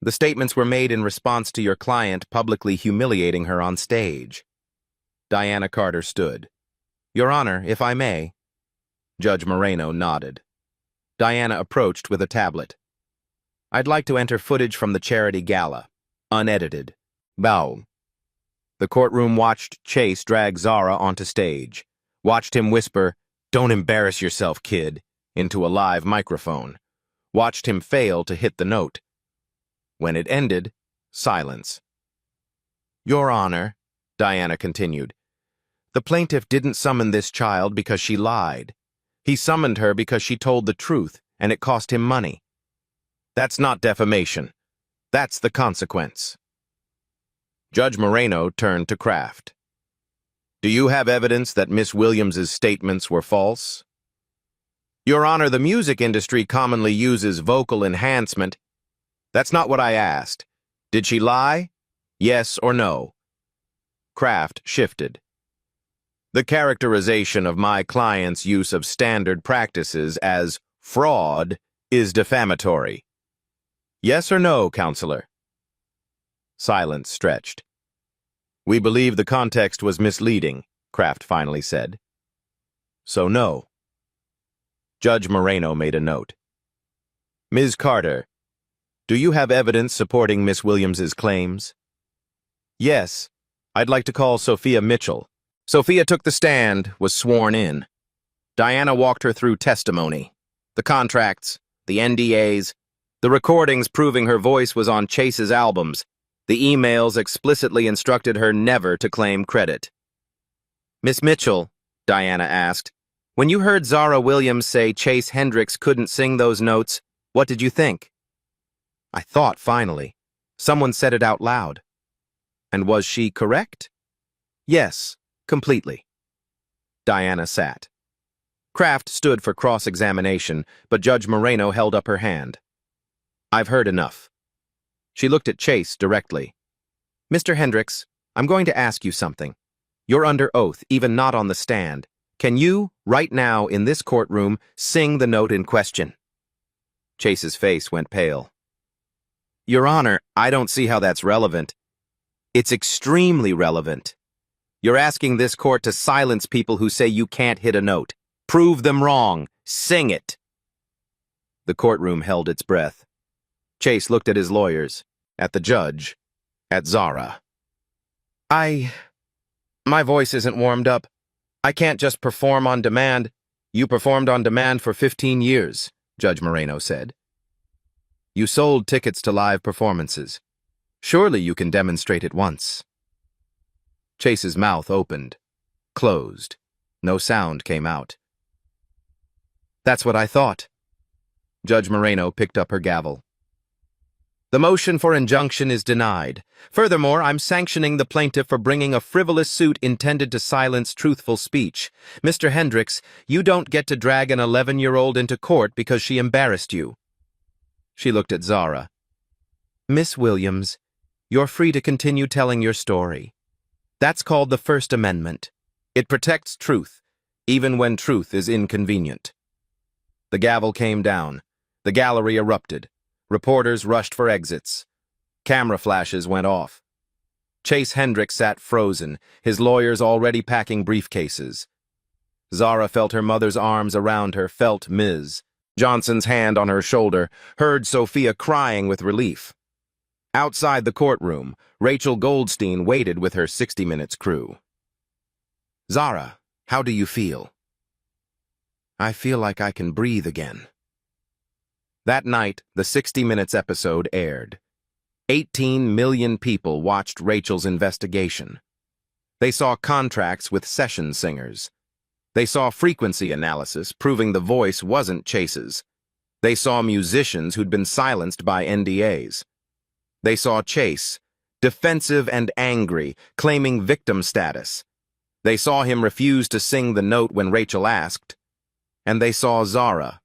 "The statements were made in response to your client publicly humiliating her on stage." Diana Carter stood. "Your Honor, if I may." Judge Moreno nodded. Diana approached with a tablet. "I'd like to enter footage from the charity gala, unedited." Bow. The courtroom watched Chase drag Zara onto stage, watched him whisper, "Don't embarrass yourself, kid," into a live microphone, watched him fail to hit the note. When it ended, silence. "Your Honor," Diana continued, "the plaintiff didn't summon this child because she lied. He summoned her because she told the truth, and it cost him money. That's not defamation. That's the consequence." Judge Moreno turned to Kraft. "Do you have evidence that Miss Williams's statements were false?" "Your Honor, the music industry commonly uses vocal enhancement." "That's not what I asked. Did she lie? Yes or no?" Kraft shifted. "The characterization of my client's use of standard practices as fraud is defamatory. Yes or no, Counselor?" Silence stretched. "We believe the context was misleading," Kraft finally said. "So no." Judge Moreno made a note. "Ms. Carter, Do you have evidence supporting Miss Williams's claims? Yes. I'd like to call Sophia Mitchell. Sophia took the stand, was sworn in. Diana walked her through testimony. The contracts, the NDAs, the recordings proving her voice was on Chase's albums. The emails explicitly instructed her never to claim credit. Miss Mitchell, Diana asked, when you heard Zara Williams say Chase Hendricks couldn't sing those notes, what did you think? I thought, finally. Someone said it out loud. And was she correct? Yes, completely. Diana sat. Kraft stood for cross-examination, but Judge Moreno held up her hand. I've heard enough. She looked at Chase directly. Mr. Hendricks, I'm going to ask you something. You're under oath, even not on the stand. Can you, right now in this courtroom, sing the note in question? Chase's face went pale. Your Honor, I don't see how that's relevant. It's extremely relevant. You're asking this court to silence people who say you can't hit a note. Prove them wrong. Sing it. The courtroom held its breath. Chase looked at his lawyers, at the judge, at Zara. My voice isn't warmed up. I can't just perform on demand. You performed on demand for 15 years, Judge Moreno said. You sold tickets to live performances. Surely you can demonstrate it once. Chase's mouth opened, closed. No sound came out. That's what I thought. Judge Moreno picked up her gavel. The motion for injunction is denied. Furthermore, I'm sanctioning the plaintiff for bringing a frivolous suit intended to silence truthful speech. Mr. Hendricks, you don't get to drag an 11-year-old into court because she embarrassed you. She looked at Zara. Miss Williams, you're free to continue telling your story. That's called the First Amendment. It protects truth, even when truth is inconvenient. The gavel came down. The gallery erupted. Reporters rushed for exits. Camera flashes went off. Chase Hendricks sat frozen, his lawyers already packing briefcases. Zara felt her mother's arms around her, felt Ms. Johnson's hand on her shoulder, heard Sophia crying with relief. Outside the courtroom, Rachel Goldstein waited with her 60 Minutes crew. Zara, how do you feel? I feel like I can breathe again. That night, the 60 Minutes episode aired. 18 million people watched Rachel's investigation. They saw contracts with session singers. They saw frequency analysis proving the voice wasn't Chase's. They saw musicians who'd been silenced by NDAs. They saw Chase, defensive and angry, claiming victim status. They saw him refuse to sing the note when Rachel asked. And they saw Zara,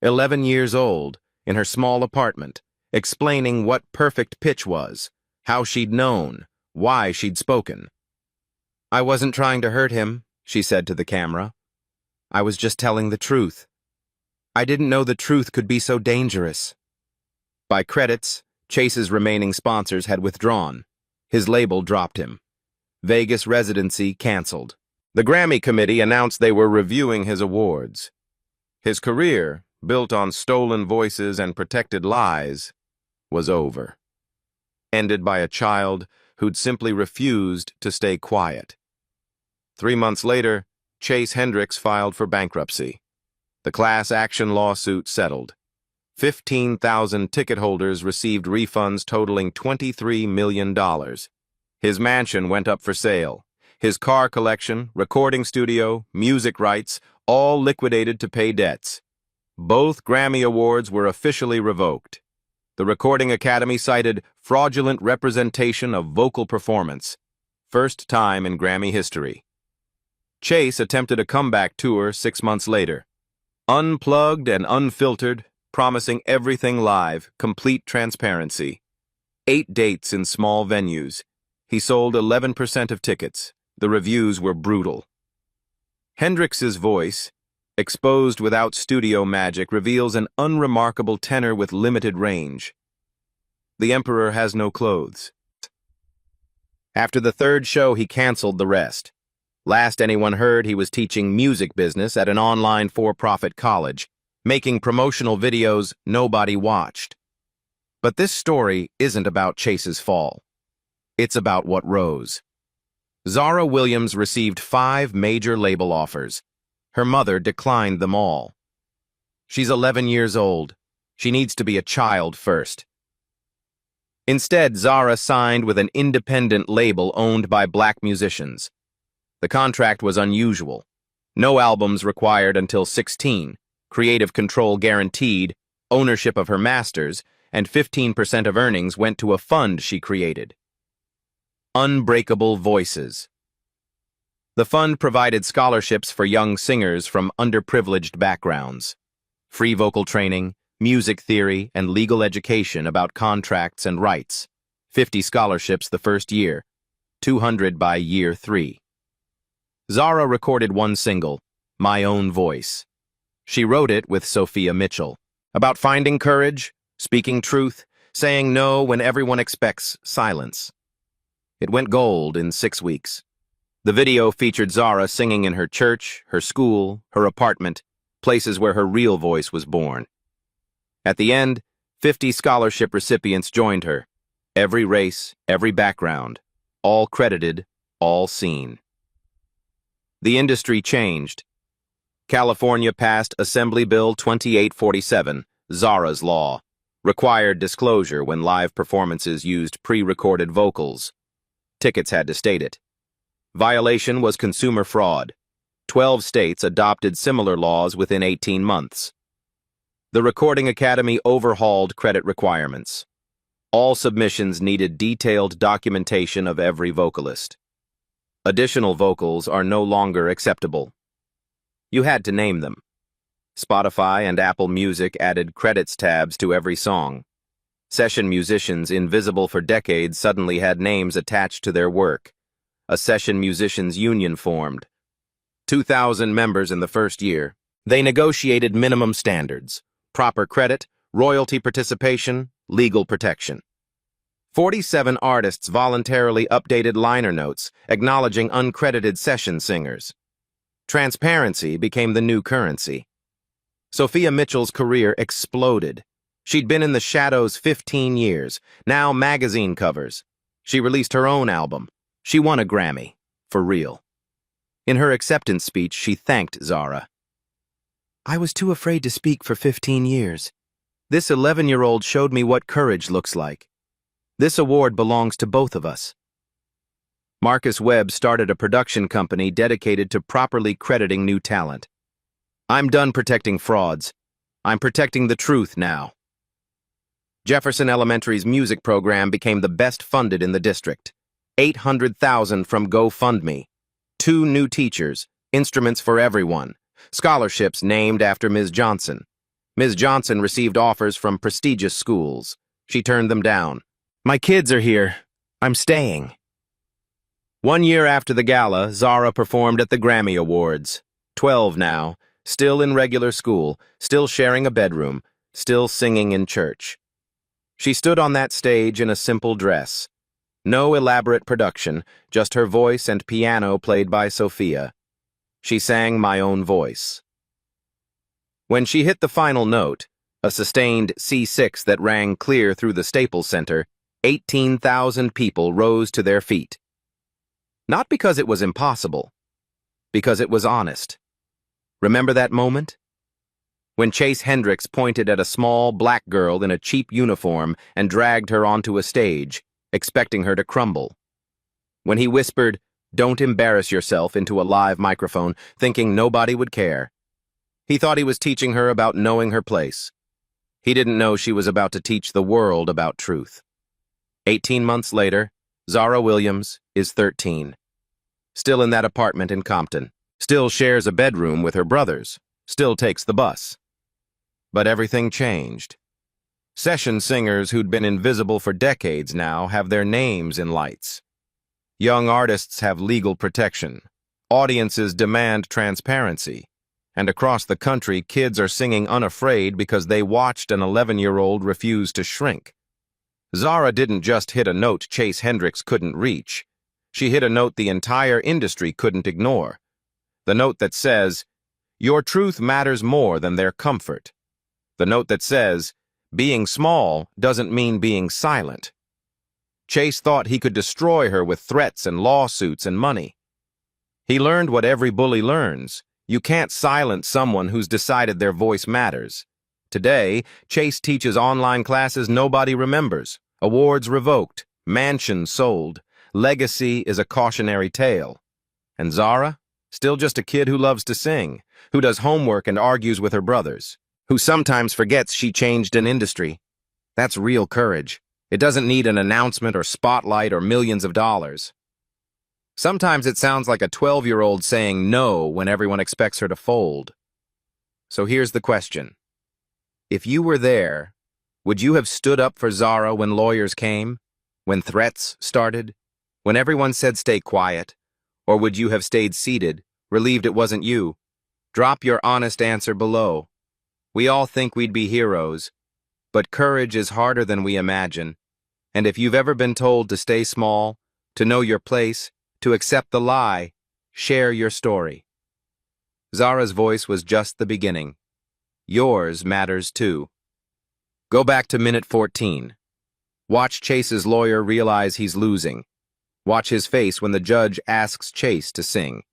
11 years old, in her small apartment, explaining what perfect pitch was, how she'd known, why she'd spoken. I wasn't trying to hurt him, she said to the camera. I was just telling the truth. I didn't know the truth could be so dangerous. By credits, Chase's remaining sponsors had withdrawn. His label dropped him. Vegas residency canceled. The Grammy committee announced they were reviewing his awards. His career, built on stolen voices and protected lies, was over. Ended by a child who'd simply refused to stay quiet. 3 months later, Chase Hendricks filed for bankruptcy. The class action lawsuit settled. 15,000 ticket holders received refunds totaling $23 million. His mansion went up for sale. His car collection, recording studio, music rights, all liquidated to pay debts. Both Grammy Awards were officially revoked. The Recording Academy cited fraudulent representation of vocal performance. First time in Grammy history. Chase attempted a comeback tour 6 months later. Unplugged and unfiltered, promising everything live, complete transparency. 8 dates in small venues. He sold 11% of tickets. The reviews were brutal. Hendrix's voice, exposed without studio magic, reveals an unremarkable tenor with limited range. The Emperor has no clothes. After the 3rd show, he canceled the rest. Last anyone heard, he was teaching music business at an online for-profit college, making promotional videos nobody watched. But this story isn't about Chase's fall. It's about what rose. Zara Williams received 5 major label offers. Her mother declined them all. She's 11 years old. She needs to be a child first. Instead, Zara signed with an independent label owned by black musicians. The contract was unusual. No albums required until 16, creative control guaranteed, ownership of her masters, and 15% of earnings went to a fund she created. Unbreakable Voices. The fund provided scholarships for young singers from underprivileged backgrounds, free vocal training, music theory, and legal education about contracts and rights. 50 scholarships the first year, 200 by year 3. Zara recorded one single, My Own Voice. She wrote it with Sophia Mitchell, about finding courage, speaking truth, saying no when everyone expects silence. It went gold in 6 weeks. The video featured Zara singing in her church, her school, her apartment, places where her real voice was born. At the end, 50 scholarship recipients joined her. Every race, every background, all credited, all seen. The industry changed. California passed Assembly Bill 2847, Zara's Law, required disclosure when live performances used pre-recorded vocals. Tickets had to state it. Violation was consumer fraud. 12 states adopted similar laws within 18 months. The Recording Academy overhauled credit requirements. All submissions needed detailed documentation of every vocalist. Additional vocals are no longer acceptable. You had to name them. Spotify and Apple Music added credits tabs to every song. Session musicians invisible for decades suddenly had names attached to their work. A session musicians union formed. 2,000 members in the first year. They negotiated minimum standards, proper credit, royalty participation, legal protection. 47 artists voluntarily updated liner notes, acknowledging uncredited session singers. Transparency became the new currency. Sophia Mitchell's career exploded. She'd been in the shadows 15 years, now magazine covers. She released her own album. She won a Grammy, for real. In her acceptance speech, she thanked Zara. I was too afraid to speak for 15 years. This 11-year-old showed me what courage looks like. This award belongs to both of us. Marcus Webb started a production company dedicated to properly crediting new talent. I'm done protecting frauds. I'm protecting the truth now. Jefferson Elementary's music program became the best funded in the district. $800,000 from GoFundMe. 2 new teachers, instruments for everyone, scholarships named after Ms. Johnson. Ms. Johnson received offers from prestigious schools. She turned them down. My kids are here. I'm staying. 1 year after the gala, Zara performed at the Grammy Awards. 12 now, still in regular school, still sharing a bedroom, still singing in church. She stood on that stage in a simple dress. No elaborate production, just her voice and piano played by Sophia. She sang My Own Voice. When she hit the final note, a sustained C6 that rang clear through the Staples Center, 18,000 people rose to their feet. Not because it was impossible, because it was honest. Remember that moment? When Chase Hendricks pointed at a small black girl in a cheap uniform and dragged her onto a stage, expecting her to crumble. When he whispered, "Don't embarrass yourself," into a live microphone, thinking nobody would care. He thought he was teaching her about knowing her place. He didn't know she was about to teach the world about truth. 18 months later, Zara Williams is 13. Still in that apartment in Compton. Still shares a bedroom with her brothers. Still takes the bus. But everything changed. Session singers who'd been invisible for decades now have their names in lights. Young artists have legal protection. Audiences demand transparency. And across the country, kids are singing unafraid because they watched an 11-year-old refuse to shrink. Zara didn't just hit a note Chase Hendricks couldn't reach. She hit a note the entire industry couldn't ignore. The note that says, your truth matters more than their comfort. The note that says, Being small doesn't mean being silent. Chase thought he could destroy her with threats and lawsuits and money. He learned what every bully learns. You can't silence someone who's decided their voice matters. Today, Chase teaches online classes nobody remembers, awards revoked, mansions sold. Legacy is a cautionary tale. And Zara? Still just a kid who loves to sing, who does homework and argues with her brothers, who sometimes forgets she changed an industry. That's real courage. It doesn't need an announcement or spotlight or millions of dollars. Sometimes it sounds like a 12-year-old saying no when everyone expects her to fold. So here's the question. If you were there, would you have stood up for Zara when lawyers came? When threats started? When everyone said stay quiet? Or would you have stayed seated, relieved it wasn't you? Drop your honest answer below. We all think we'd be heroes, but courage is harder than we imagine. And if you've ever been told to stay small, to know your place, to accept the lie, share your story. Zara's voice was just the beginning. Yours matters too. Go back to minute 14. Watch Chase's lawyer realize he's losing. Watch his face when the judge asks Chase to sing.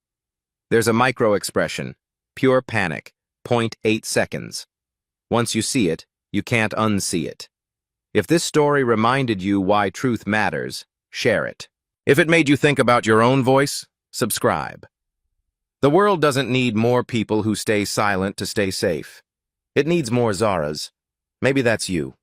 There's a micro-expression, pure panic, 0.8 seconds. Once you see it, you can't unsee it. If this story reminded you why truth matters, share it. If it made you think about your own voice, subscribe. The world doesn't need more people who stay silent to stay safe. It needs more Zaras. Maybe that's you.